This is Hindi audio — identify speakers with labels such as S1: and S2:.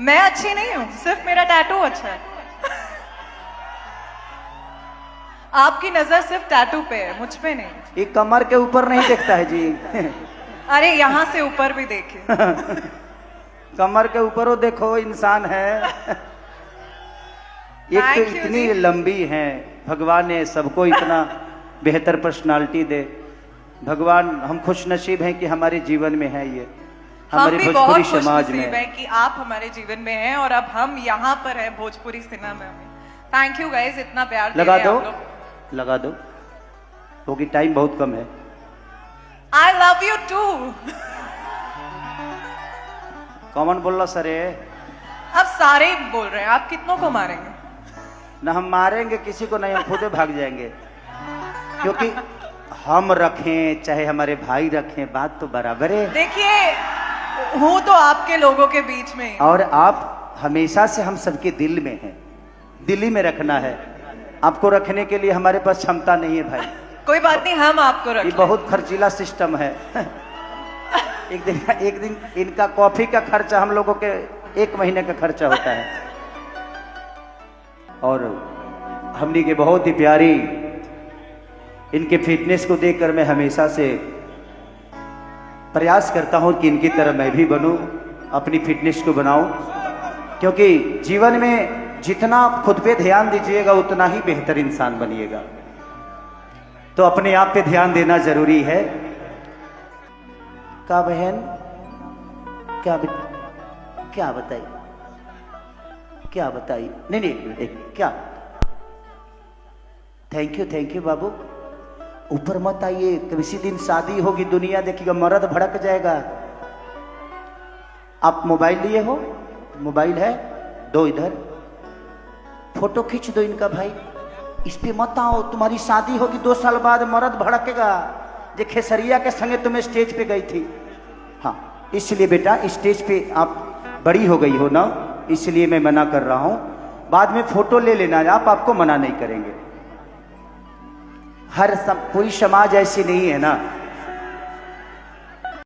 S1: मैं अच्छी नहीं हूं, सिर्फ मेरा टैटू अच्छा है। आपकी नजर सिर्फ टैटू पे है, मुझ पे नहीं।
S2: ये कमर के ऊपर नहीं दिखता है जी।
S1: अरे यहाँ से ऊपर भी देखिए।
S2: कमर के ऊपर वो देखो इंसान है। एक तो इतनी लंबी है, भगवान ने सबको इतना बेहतर पर्सनालिटी दे। भगवान, हम खुश नसीब हैं कि हमारे जीवन में है ये, हमारे भोजपुरी समाज में
S1: है कि आप हमारे जीवन में हैं और अब हम यहाँ पर हैं भोजपुरी सिनेमा में। थैंक यू गाइस, इतना प्यार
S2: लगा दो, लगा दो, क्योंकि टाइम बहुत कम है।
S1: I love you too.
S2: कौन बोल रहा सर?
S1: अब सारे ही बोल रहे हैं, आप कितनों को मारेंगे?
S2: ना हम मारेंगे किसी को नहीं, हम खुद भाग जाएंगे। क्योंकि हम रखें चाहे हमारे भाई रखें, बात तो बराबर है।
S1: देखिए, हूं तो आपके लोगों के बीच में,
S2: और आप हमेशा से हम सबके दिल में हैं, दिल्ली में रखना है। आपको रखने के लिए हमारे पास क्षमता नहीं है भाई।
S1: कोई बात नहीं, हम आपको रखें।
S2: ये बहुत खर्चीला सिस्टम है। एक दिन इनका कॉफी का खर्चा हम लोगों के 1 महीने का खर्चा होता है। और हमनी के बहुत ही प्यारी इनके फिटनेस को देखकर मैं हमेशा से प्रयास करता हूं कि इनकी तरह मैं भी बनूं, अपनी फिटनेस को बनाऊं। क्योंकि जीवन में जितना आप खुद पे ध्यान दीजिएगा उतना ही बेहतर इंसान बनिएगा। तो अपने आप पे ध्यान देना जरूरी है। का बहन क्या बताई, क्या बताई? नहीं, एक मिनट, क्या? थैंक यू बाबू। ऊपर मत आइए, किसी दिन शादी होगी, दुनिया देखिएगा, मर्द भड़क जाएगा। आप मोबाइल लिए हो? मोबाइल है, दो इधर, फोटो खींच दो इनका भाई। इस पे मत आओ, तुम्हारी शादी होगी 2 साल बाद, मर्द भड़केगा। जे खेसरिया के संगे तुम्हें स्टेज पे गई थी। हाँ, इसलिए बेटा स्टेज पे आप बड़ी हो गई हो ना, इसलिए मैं मना कर रहा हूं। बाद में फोटो ले लेना, आपको मना नहीं करेंगे। पूरी समाज ऐसी नहीं है ना।